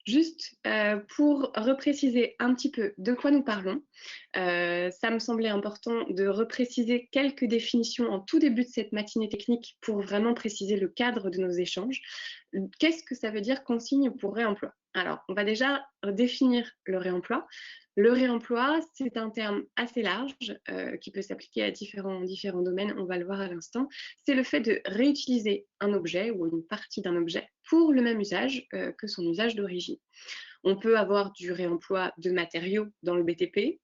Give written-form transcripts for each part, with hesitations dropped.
Juste pour repréciser un petit peu de quoi nous parlons, ça me semblait important de repréciser quelques définitions en tout début de cette matinée technique pour vraiment préciser le cadre de nos échanges. Qu'est-ce que ça veut dire consigne pour réemploi? Alors, on va déjà définir le réemploi. Le réemploi, c'est un terme assez large qui peut s'appliquer à différents domaines, on va le voir à l'instant. C'est le fait de réutiliser un objet ou une partie d'un objet pour le même usage que son usage d'origine. On peut avoir du réemploi de matériaux dans le BTP,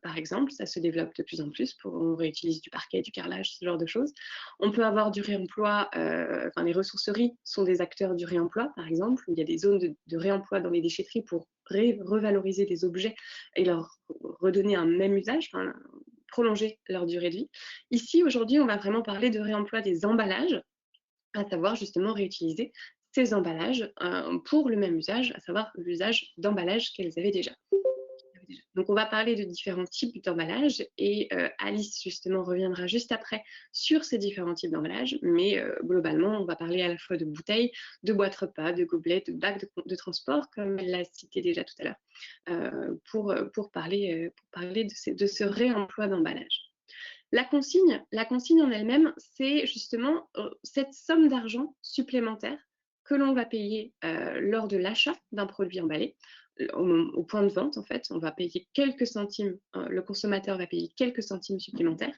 par exemple, ça se développe de plus en plus, on réutilise du parquet, du carrelage, ce genre de choses. On peut avoir du réemploi, les ressourceries sont des acteurs du réemploi, par exemple, où il y a des zones de réemploi dans les déchetteries pour revaloriser des objets et leur redonner un même usage, prolonger leur durée de vie. Ici, aujourd'hui, on va vraiment parler de réemploi des emballages, à savoir justement réutiliser ces emballages pour le même usage, à savoir l'usage d'emballage qu'elles avaient déjà. Donc, on va parler de différents types d'emballages et Alice, justement, reviendra juste après sur ces différents types d'emballages. Mais globalement, on va parler à la fois de bouteilles, de boîtes repas, de gobelets, de bacs de transport, comme elle l'a cité déjà tout à l'heure, pour parler de ce réemploi d'emballage. La consigne en elle-même, c'est justement cette somme d'argent supplémentaire que l'on va payer lors de l'achat d'un produit emballé. Au point de vente, en fait, on va payer quelques centimes, le consommateur va payer quelques centimes supplémentaires,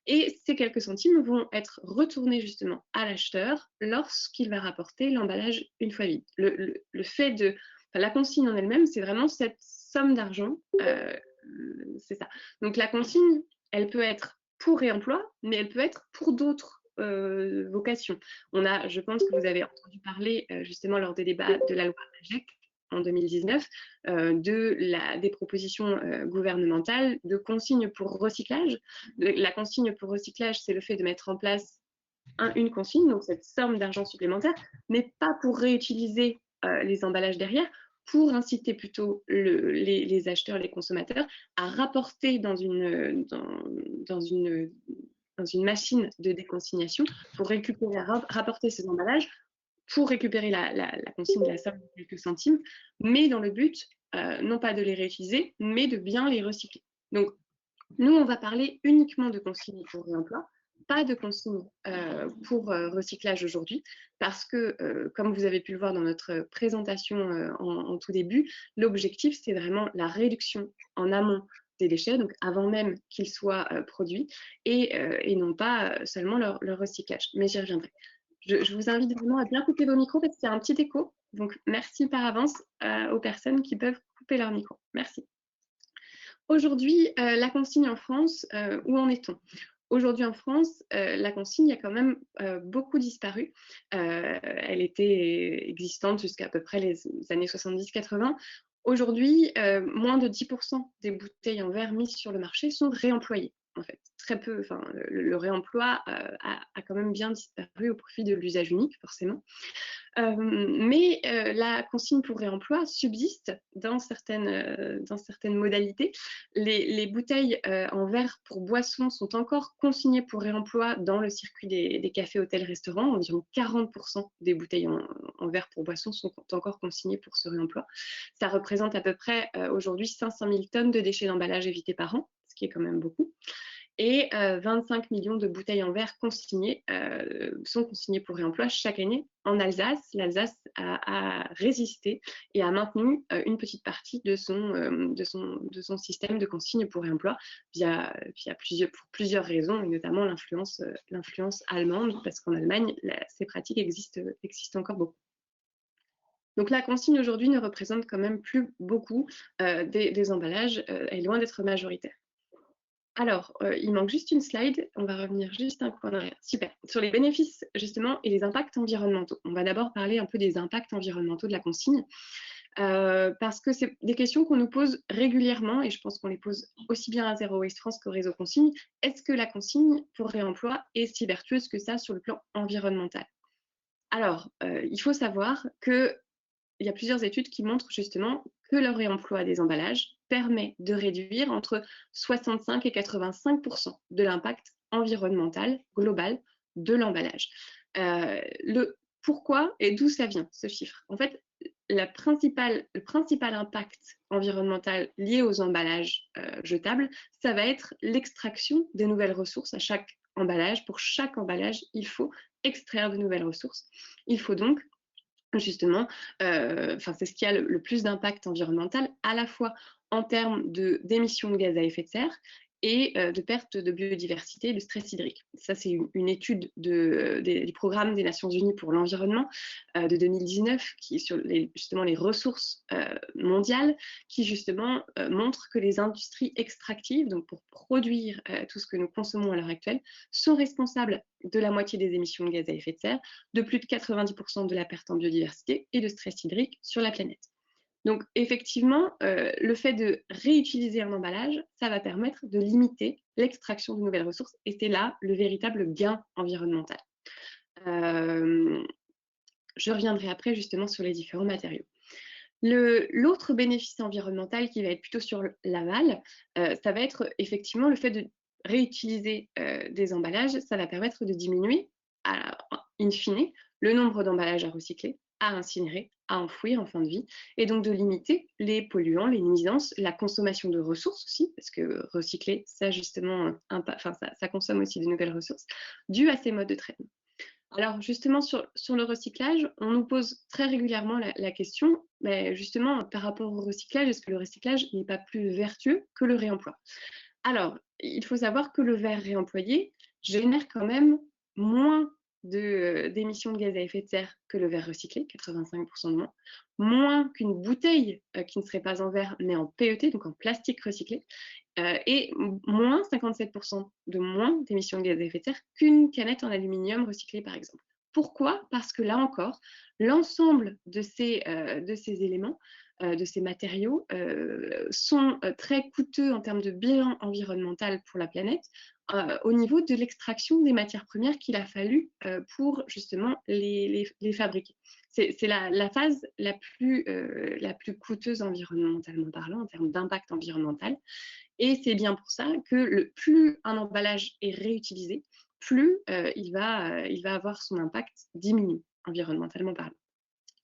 et ces quelques centimes vont être retournés justement à l'acheteur lorsqu'il va rapporter l'emballage une fois vide. Le fait de la consigne en elle-même, c'est vraiment cette somme d'argent, c'est ça. Donc la consigne, elle peut être pour réemploi, mais elle peut être pour d'autres vocations. Je pense que vous avez entendu parler justement lors des débats de la loi AGEC en 2019, des propositions gouvernementales de consignes pour recyclage. La consigne pour recyclage, c'est le fait de mettre en place une consigne, donc cette somme d'argent supplémentaire, mais pas pour réutiliser les emballages derrière, pour inciter plutôt les acheteurs, les consommateurs à rapporter dans une machine de déconsignation pour récupérer, rapporter ces emballages pour récupérer la consigne de la somme de quelques centimes, mais dans le but, non pas de les réutiliser, mais de bien les recycler. Donc, nous, on va parler uniquement de consignes pour réemploi, pas de consignes pour recyclage aujourd'hui, parce que, comme vous avez pu le voir dans notre présentation en tout début, l'objectif, c'est vraiment la réduction en amont des déchets, donc avant même qu'ils soient produits, et non pas seulement leur recyclage. Mais j'y reviendrai. Je vous invite vraiment à bien couper vos micros parce qu'il y a un petit écho. Donc, merci par avance aux personnes qui peuvent couper leur micro. Merci. Aujourd'hui, la consigne en France, où en est-on? Aujourd'hui en France, la consigne a quand même beaucoup disparu. Elle était existante jusqu'à peu près les années 70-80. Aujourd'hui, moins de 10% des bouteilles en verre mises sur le marché sont réemployées. En fait, très peu. Enfin, le réemploi a quand même bien disparu au profit de l'usage unique, forcément. Mais la consigne pour réemploi subsiste dans certaines modalités. Les bouteilles en verre pour boissons sont encore consignées pour réemploi dans le circuit des cafés, hôtels, restaurants. Environ 40% des bouteilles en verre pour boissons sont encore consignées pour ce réemploi. Ça représente à peu près aujourd'hui 500 000 tonnes de déchets d'emballage évités par an, ce qui est quand même beaucoup. Et 25 millions de bouteilles en verre sont consignées pour réemploi chaque année en Alsace. L'Alsace a résisté et a maintenu une petite partie de son système de consigne pour réemploi pour plusieurs raisons, et notamment l'influence allemande, parce qu'en Allemagne, ces pratiques existent encore beaucoup. Donc la consigne aujourd'hui ne représente quand même plus beaucoup des emballages, elle est loin d'être majoritaire. Alors, il manque juste une slide. On va revenir juste un coup en arrière. Super. Sur les bénéfices, justement, et les impacts environnementaux. On va d'abord parler un peu des impacts environnementaux de la consigne, parce que c'est des questions qu'on nous pose régulièrement, et je pense qu'on les pose aussi bien à Zero Waste France qu'au réseau consigne. Est-ce que la consigne pour réemploi est si vertueuse que ça sur le plan environnemental? Alors, il faut savoir qu'il y a plusieurs études qui montrent justement que le réemploi des emballages permet de réduire entre 65 et 85% de l'impact environnemental global de l'emballage. Pourquoi et d'où ça vient, ce chiffre? En fait, le principal impact environnemental lié aux emballages jetables, ça va être l'extraction des nouvelles ressources à chaque emballage. Pour chaque emballage, il faut extraire de nouvelles ressources. Il faut donc justement, c'est ce qui a le plus d'impact environnemental, à la fois en termes d'émissions de gaz à effet de serre et de perte de biodiversité et de stress hydrique. Ça, c'est une étude du programme des Nations Unies pour l'environnement de 2019, qui est sur justement les ressources mondiales, qui justement montre que les industries extractives, donc pour produire tout ce que nous consommons à l'heure actuelle, sont responsables de la moitié des émissions de gaz à effet de serre, de plus de 90% de la perte en biodiversité et de stress hydrique sur la planète. Donc effectivement, le fait de réutiliser un emballage, ça va permettre de limiter l'extraction de nouvelles ressources et c'est là le véritable gain environnemental. Je reviendrai après justement sur les différents matériaux. L'autre bénéfice environnemental qui va être plutôt sur l'aval, ça va être effectivement le fait de réutiliser des emballages, ça va permettre de diminuer, in fine, le nombre d'emballages à recycler, à incinérer, à enfouir en fin de vie, et donc de limiter les polluants, les nuisances, la consommation de ressources aussi, parce que recycler, ça justement, ça consomme aussi de nouvelles ressources, dues à ces modes de traitement. Alors justement, sur le recyclage, on nous pose très régulièrement la question, mais justement, par rapport au recyclage, est-ce que le recyclage n'est pas plus vertueux que le réemploi? Alors, il faut savoir que le verre réemployé génère quand même moins d'émissions de gaz à effet de serre que le verre recyclé, 85% de moins qu'une bouteille qui ne serait pas en verre mais en PET, donc en plastique recyclé, et moins 57% de moins d'émissions de gaz à effet de serre qu'une canette en aluminium recyclée, par exemple. Pourquoi? Parce que là encore, l'ensemble de ces éléments, de ces matériaux, sont très coûteux en termes de bilan environnemental pour la planète, au niveau de l'extraction des matières premières qu'il a fallu pour justement les fabriquer. C'est la phase la plus coûteuse environnementalement parlant, en termes d'impact environnemental. Et c'est bien pour ça que plus un emballage est réutilisé, plus il va avoir son impact diminué environnementalement parlant.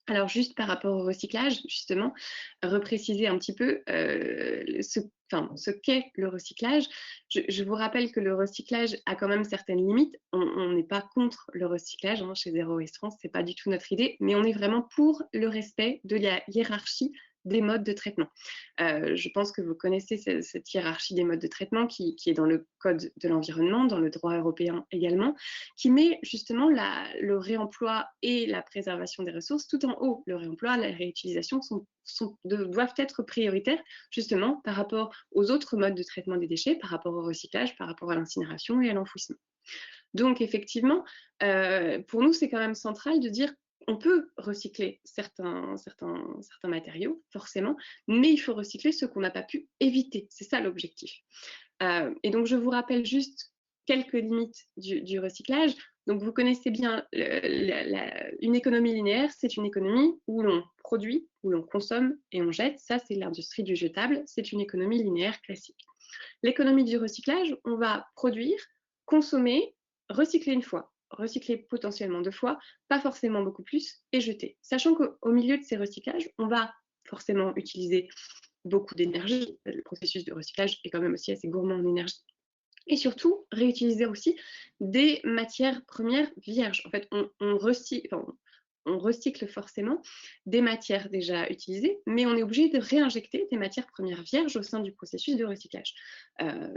Alors juste par rapport au recyclage, justement, repréciser un petit peu ce qu'est le recyclage. Je vous rappelle que le recyclage a quand même certaines limites. On n'est pas contre le recyclage chez Zero Waste France, c'est pas du tout notre idée, mais on est vraiment pour le respect de la hiérarchie des modes de traitement. Je pense que vous connaissez cette hiérarchie des modes de traitement qui est dans le Code de l'environnement, dans le droit européen également, qui met justement le réemploi et la préservation des ressources tout en haut. Le réemploi, la réutilisation doivent être prioritaires justement par rapport aux autres modes de traitement des déchets, par rapport au recyclage, par rapport à l'incinération et à l'enfouissement. Donc effectivement, pour nous, c'est quand même central de dire on peut recycler certains matériaux, forcément, mais il faut recycler ceux qu'on n'a pas pu éviter. C'est ça l'objectif. Et donc, je vous rappelle juste quelques limites du recyclage. Donc, vous connaissez bien une économie linéaire, c'est une économie où l'on produit, où l'on consomme et on jette. Ça, c'est l'industrie du jetable. C'est une économie linéaire classique. L'économie du recyclage, on va produire, consommer, recycler une fois, recycler potentiellement 2 fois, pas forcément beaucoup plus, et jeter. Sachant qu'au milieu de ces recyclages, on va forcément utiliser beaucoup d'énergie. Le processus de recyclage est quand même aussi assez gourmand en énergie. Et surtout, réutiliser aussi des matières premières vierges. En fait, on recycle forcément des matières déjà utilisées, mais on est obligé de réinjecter des matières premières vierges au sein du processus de recyclage.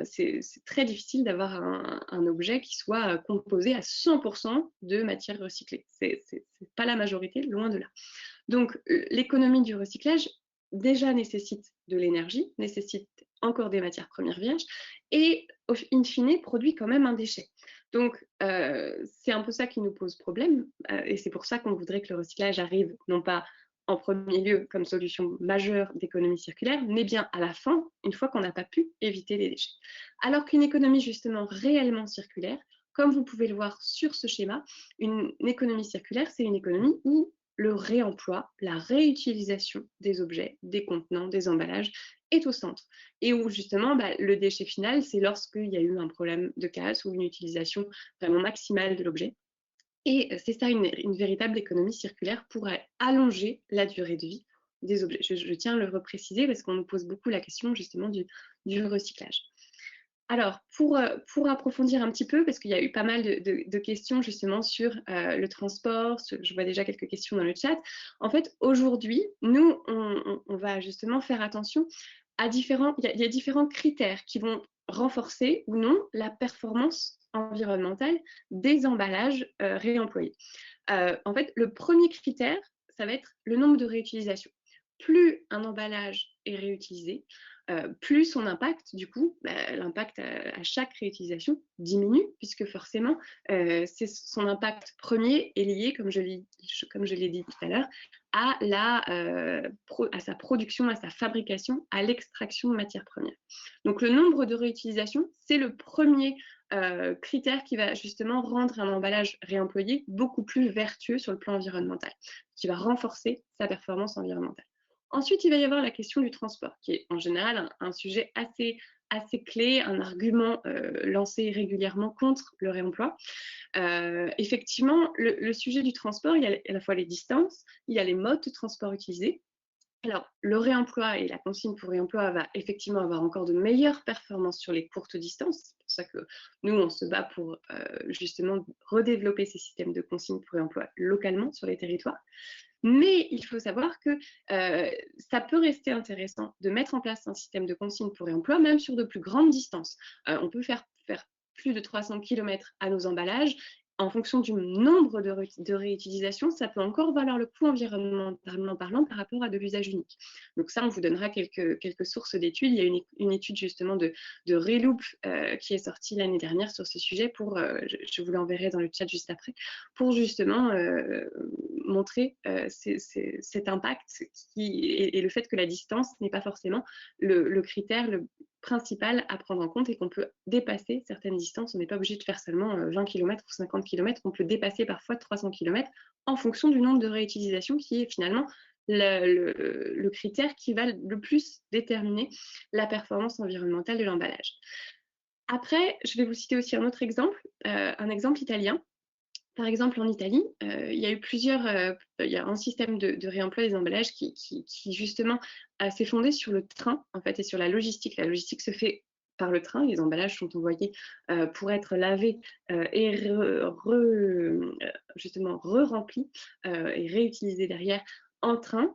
C'est très difficile d'avoir un objet qui soit composé à 100% de matières recyclées. C'est pas la majorité, loin de là. Donc, l'économie du recyclage déjà nécessite de l'énergie, nécessite encore des matières premières vierges et, in fine, produit quand même un déchet. Donc, c'est un peu ça qui nous pose problème et c'est pour ça qu'on voudrait que le recyclage arrive non pas en premier lieu comme solution majeure d'économie circulaire, mais bien à la fin, une fois qu'on n'a pas pu éviter les déchets. Alors qu'une économie justement réellement circulaire, comme vous pouvez le voir sur ce schéma, une économie circulaire, c'est une économie où le réemploi, la réutilisation des objets, des contenants, des emballages est au centre. Et où justement, le déchet final, c'est lorsqu'il y a eu un problème de casse ou une utilisation vraiment maximale de l'objet. Et c'est ça une véritable économie circulaire pour allonger la durée de vie des objets. Je tiens à le repréciser parce qu'on nous pose beaucoup la question justement du recyclage. Alors, pour approfondir un petit peu, parce qu'il y a eu pas mal de questions justement sur le transport, je vois déjà quelques questions dans le chat. En fait, aujourd'hui, nous, on va justement faire attention à il y a différents critères qui vont renforcer ou non la performance environnementale des emballages réemployés. En fait, le premier critère, ça va être le nombre de réutilisations. Plus un emballage est réutilisé, plus son impact, du coup, l'impact à chaque réutilisation diminue, puisque forcément, son impact premier est lié, comme je l'ai dit tout à l'heure, à sa production, à sa fabrication, à l'extraction de matières premières. Donc le nombre de réutilisations, c'est le premier critère qui va justement rendre un emballage réemployé beaucoup plus vertueux sur le plan environnemental, qui va renforcer sa performance environnementale. Ensuite, il va y avoir la question du transport, qui est en général un sujet assez clé, un argument lancé régulièrement contre le réemploi. Effectivement, le sujet du transport, il y a à la fois les distances, il y a les modes de transport utilisés. Alors, le réemploi et la consigne pour réemploi va effectivement avoir encore de meilleures performances sur les courtes distances. C'est pour ça que nous, on se bat pour justement redévelopper ces systèmes de consigne pour réemploi localement sur les territoires. Mais il faut savoir que ça peut rester intéressant de mettre en place un système de consigne pour réemploi, même sur de plus grandes distances. On peut faire plus de 300 km à nos emballages. En fonction du nombre de réutilisations, ça peut encore valoir le coup environnementalement parlant par rapport à de l'usage unique. Donc ça, on vous donnera quelques sources d'études. Il y a une étude justement de Reloop qui est sortie l'année dernière sur ce sujet. Je vous l'enverrai dans le chat juste après, pour justement montrer cet impact et le fait que la distance n'est pas forcément le critère principal à prendre en compte et qu'on peut dépasser certaines distances. On n'est pas obligé de faire seulement 20 km ou 50 km, on peut dépasser parfois 300 km en fonction du nombre de réutilisations qui est finalement le critère qui va le plus déterminer la performance environnementale de l'emballage. Après, je vais vous citer aussi un autre exemple, un exemple italien. Par exemple, en Italie, il y a eu il y a un système de réemploi des emballages qui justement s'est fondé sur le train en fait et sur la logistique. La logistique se fait par le train. Les emballages sont envoyés pour être lavés et justement re-remplis et réutilisés derrière en train.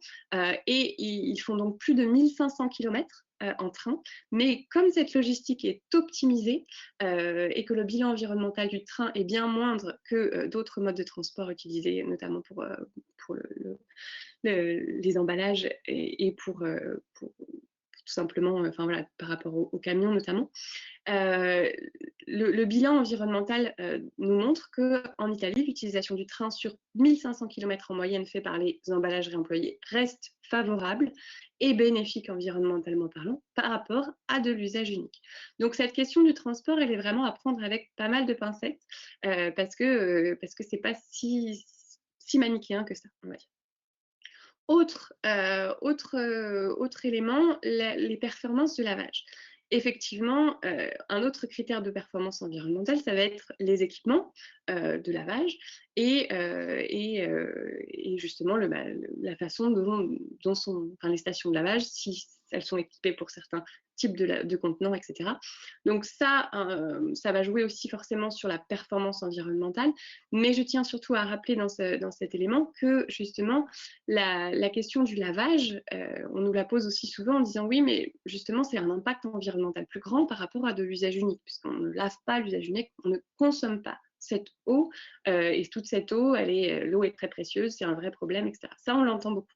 Et ils font donc plus de 1500 km en train. Mais comme cette logistique est optimisée, et que le bilan environnemental du train est bien moindre que d'autres modes de transport utilisés, notamment pour les emballages et pour tout simplement, enfin voilà, par rapport aux camions notamment. Le bilan environnemental nous montre qu'en Italie, l'utilisation du train sur 1500 km en moyenne fait par les emballages réemployés reste favorable et bénéfique environnementalement parlant par rapport à de l'usage unique. Donc cette question du transport, elle est vraiment à prendre avec pas mal de pincettes parce que c'est pas si manichéen que ça, on va dire. Autre élément, les performances de lavage. Effectivement, un autre critère de performance environnementale, ça va être les équipements de lavage et justement la façon dont sont les stations de lavage, si elles sont équipées pour certains types de contenants, etc. Donc ça va jouer aussi forcément sur la performance environnementale, mais je tiens surtout à rappeler dans cet élément que justement la question du lavage, on nous la pose aussi souvent en disant oui, mais justement c'est un impact environnemental plus grand par rapport à de l'usage unique, puisqu'on ne lave pas l'usage unique, on ne consomme pas cette eau, et toute cette eau, l'eau est très précieuse, c'est un vrai problème, etc. Ça, on l'entend beaucoup.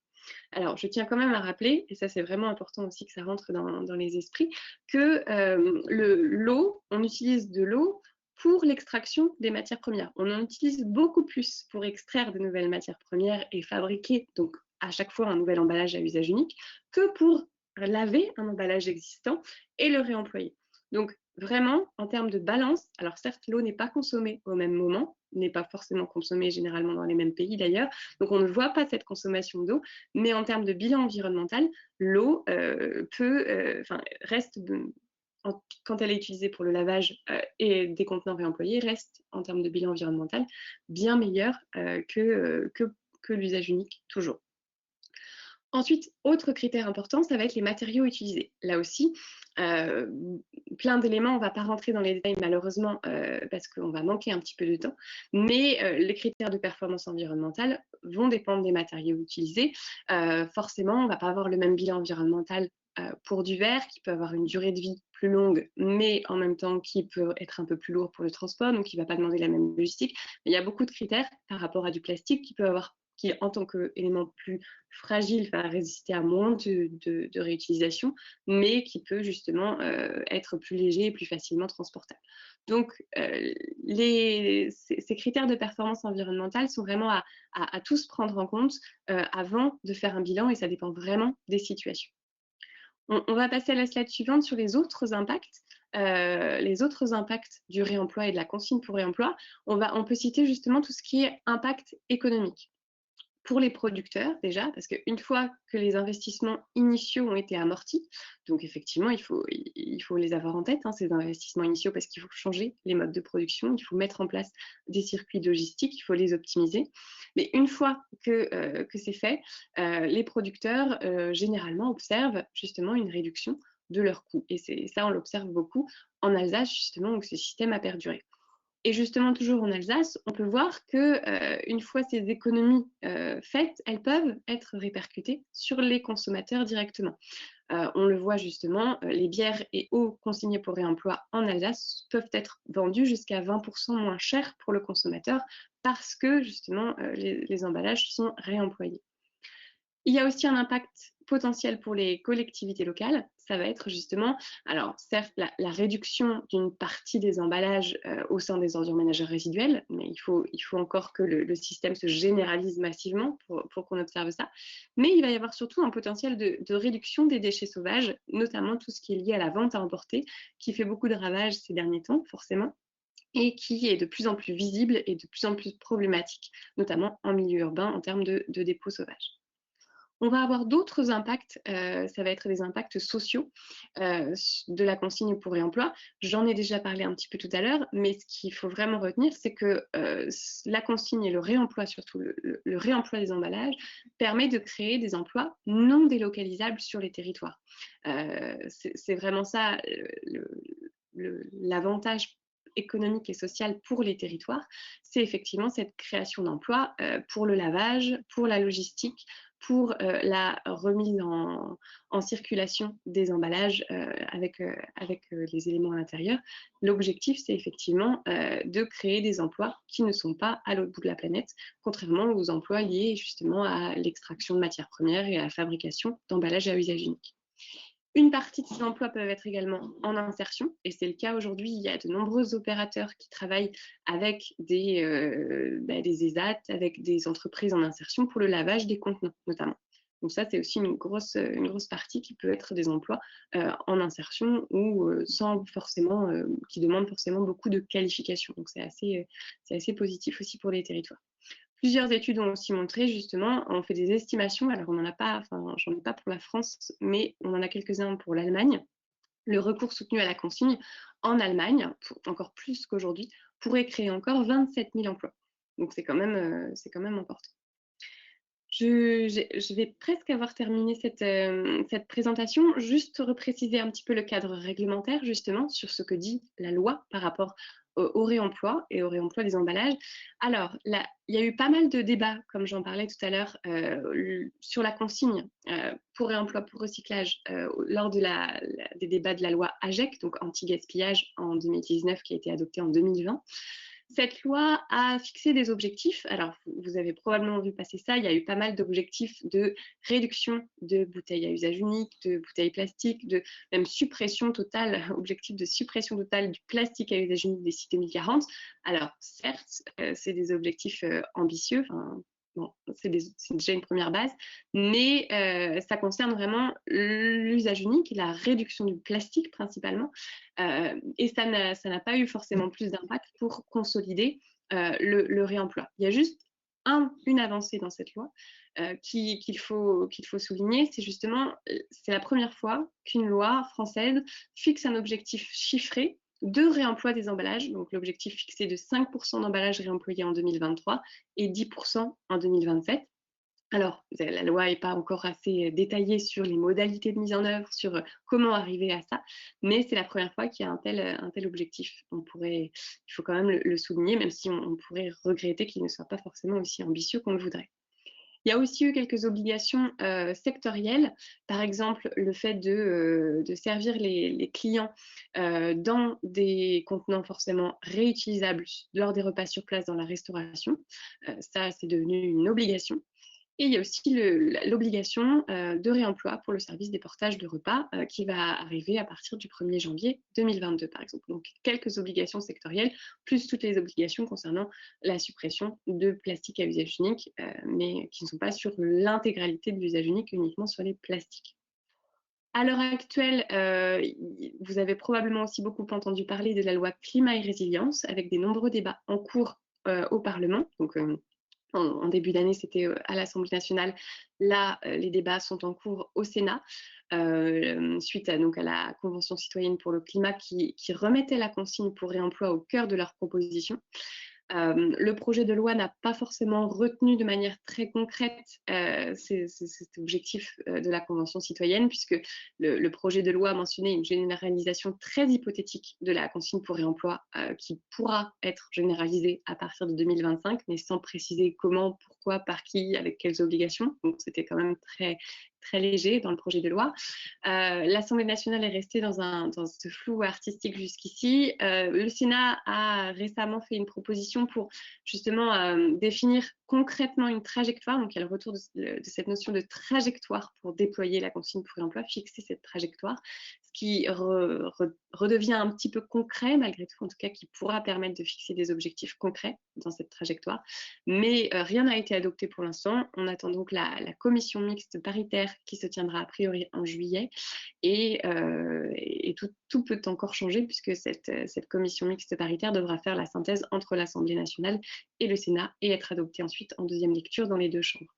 Alors, je tiens quand même à rappeler, et ça c'est vraiment important aussi que ça rentre dans les esprits, que l'eau, on utilise de l'eau pour l'extraction des matières premières. On en utilise beaucoup plus pour extraire de nouvelles matières premières et fabriquer donc à chaque fois un nouvel emballage à usage unique que pour laver un emballage existant et le réemployer. Donc vraiment, en termes de balance, alors certes, l'eau n'est pas consommée au même moment, n'est pas forcément consommée généralement dans les mêmes pays d'ailleurs, donc on ne voit pas cette consommation d'eau, mais en termes de bilan environnemental, l'eau reste quand elle est utilisée pour le lavage et des contenants réemployés, reste, en termes de bilan environnemental, bien meilleur que l'usage unique, toujours. Ensuite, autre critère important, ça va être les matériaux utilisés. Là aussi, euh, plein d'éléments, on ne va pas rentrer dans les détails malheureusement parce qu'on va manquer un petit peu de temps, mais les critères de performance environnementale vont dépendre des matériaux utilisés. Forcément, on ne va pas avoir le même bilan environnemental pour du verre qui peut avoir une durée de vie plus longue, mais en même temps qui peut être un peu plus lourd pour le transport, donc qui ne va pas demander la même logistique. Mais il y a beaucoup de critères par rapport à du plastique qui, en tant qu'élément plus fragile, va résister à moins de réutilisation, mais qui peut justement être plus léger et plus facilement transportable. Donc, ces critères de performance environnementale sont vraiment à tous prendre en compte avant de faire un bilan, et ça dépend vraiment des situations. On va passer à la slide suivante sur les autres impacts. Les autres impacts du réemploi et de la consigne pour réemploi. On peut citer justement tout ce qui est impact économique. Pour les producteurs déjà, parce qu'une fois que les investissements initiaux ont été amortis, donc effectivement, il faut les avoir en tête, ces investissements initiaux, parce qu'il faut changer les modes de production, il faut mettre en place des circuits logistiques, il faut les optimiser. Mais une fois que c'est fait, les producteurs, généralement, observent justement une réduction de leurs coûts. Et ça, on l'observe beaucoup en Alsace, justement, où ce système a perduré. Et justement, toujours en Alsace, on peut voir que une fois ces économies faites, elles peuvent être répercutées sur les consommateurs directement. On le voit justement, les bières et eaux consignées pour réemploi en Alsace peuvent être vendues jusqu'à 20% moins cher pour le consommateur parce que justement les emballages sont réemployés. Il y a aussi un impact potentiel pour les collectivités locales. Ça va être justement, alors certes, la réduction d'une partie des emballages au sein des ordures ménagères résiduelles, mais il faut encore que le système se généralise massivement pour qu'on observe ça. Mais il va y avoir surtout un potentiel de réduction des déchets sauvages, notamment tout ce qui est lié à la vente à emporter, qui fait beaucoup de ravages ces derniers temps, forcément, et qui est de plus en plus visible et de plus en plus problématique, notamment en milieu urbain en termes de dépôts sauvages. On va avoir d'autres impacts, ça va être des impacts sociaux de la consigne pour réemploi. J'en ai déjà parlé un petit peu tout à l'heure, mais ce qu'il faut vraiment retenir, c'est que la consigne et le réemploi, surtout le réemploi des emballages, permet de créer des emplois non délocalisables sur les territoires. C'est vraiment ça l'avantage économique et social pour les territoires, c'est effectivement cette création d'emplois pour le lavage, pour la logistique, pour la remise en circulation des emballages avec les éléments à l'intérieur. L'objectif, c'est effectivement de créer des emplois qui ne sont pas à l'autre bout de la planète, contrairement aux emplois liés justement à l'extraction de matières premières et à la fabrication d'emballages à usage unique. Une partie de ces emplois peuvent être également en insertion, et c'est le cas aujourd'hui. Il y a de nombreux opérateurs qui travaillent avec des ESAT, avec des entreprises en insertion pour le lavage des contenants, notamment. Donc ça, c'est aussi une grosse partie qui peut être des emplois en insertion ou sans forcément, qui demandent forcément beaucoup de qualifications. Donc c'est assez positif aussi pour les territoires. Plusieurs études ont aussi montré, justement, on fait des estimations, alors on n'en a pas, enfin, j'en ai pas pour la France, mais on en a quelques-uns pour l'Allemagne. Le recours soutenu à la consigne en Allemagne, encore plus qu'aujourd'hui, pourrait créer encore 27 000 emplois. Donc c'est quand même important. Je vais presque avoir terminé cette présentation. Juste repréciser un petit peu le cadre réglementaire, justement, sur ce que dit la loi par rapport au réemploi et au réemploi des emballages. Alors, là, il y a eu pas mal de débats, comme j'en parlais tout à l'heure, sur la consigne pour réemploi, pour recyclage, lors des débats de la loi AGEC, donc anti-gaspillage en 2019, qui a été adoptée en 2020. Cette loi a fixé des objectifs. Alors, vous avez probablement vu passer ça. Il y a eu pas mal d'objectifs de réduction de bouteilles à usage unique, de bouteilles plastiques, de même suppression totale, objectif de suppression totale du plastique à usage unique d'ici 2040. Alors, certes, c'est des objectifs ambitieux. Enfin, bon, c'est déjà une première base, mais ça concerne vraiment l'usage unique et la réduction du plastique principalement. Et ça n'a pas eu forcément plus d'impact pour consolider le réemploi. Il y a juste une avancée dans cette loi qu'il faut souligner, c'est justement, c'est la première fois qu'une loi française fixe un objectif chiffré de réemploi des emballages. Donc l'objectif fixé de 5% d'emballages réemployés en 2023 et 10% en 2027. Alors, la loi n'est pas encore assez détaillée sur les modalités de mise en œuvre, sur comment arriver à ça, mais c'est la première fois qu'il y a un tel objectif. Il faut quand même le souligner, même si on pourrait regretter qu'il ne soit pas forcément aussi ambitieux qu'on le voudrait. Il y a aussi eu quelques obligations sectorielles, par exemple le fait de servir les clients dans des contenants forcément réutilisables lors des repas sur place dans la restauration. Ça, c'est devenu une obligation. Et il y a aussi l'obligation de réemploi pour le service des portages de repas qui va arriver à partir du 1er janvier 2022, par exemple. Donc, quelques obligations sectorielles, plus toutes les obligations concernant la suppression de plastique à usage unique, mais qui ne sont pas sur l'intégralité de l'usage unique, uniquement sur les plastiques. À l'heure actuelle, vous avez probablement aussi beaucoup entendu parler de la loi climat et résilience, avec des nombreux débats en cours au Parlement. Donc, en début d'année, c'était à l'Assemblée nationale. Là, les débats sont en cours au Sénat, suite à la Convention citoyenne pour le climat qui remettait la consigne pour réemploi au cœur de leurs propositions. Le projet de loi n'a pas forcément retenu de manière très concrète cet objectif de la Convention citoyenne, puisque le projet de loi mentionnait une généralisation très hypothétique de la consigne pour réemploi qui pourra être généralisée à partir de 2025, mais sans préciser comment, pourquoi, par qui, avec quelles obligations. Donc c'était quand même très léger dans le projet de loi. L'Assemblée nationale est restée dans ce flou artistique jusqu'ici. Le Sénat a récemment fait une proposition pour justement définir concrètement une trajectoire. Donc il y a le retour de cette notion de trajectoire pour déployer la consigne pour réemploi, fixer cette trajectoire, ce qui redevient un petit peu concret malgré tout, en tout cas qui pourra permettre de fixer des objectifs concrets dans cette trajectoire. Mais rien n'a été adopté pour l'instant. On attend donc la commission mixte paritaire qui se tiendra a priori en juillet et tout peut encore changer puisque cette commission mixte paritaire devra faire la synthèse entre l'Assemblée nationale et le Sénat et être adoptée ensuite en deuxième lecture dans les deux chambres.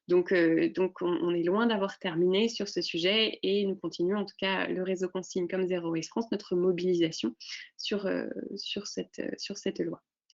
Donc on est loin d'avoir terminé sur ce sujet et nous continuons en tout cas le réseau Consigne comme Zero Waste France, notre mobilisation sur cette loi.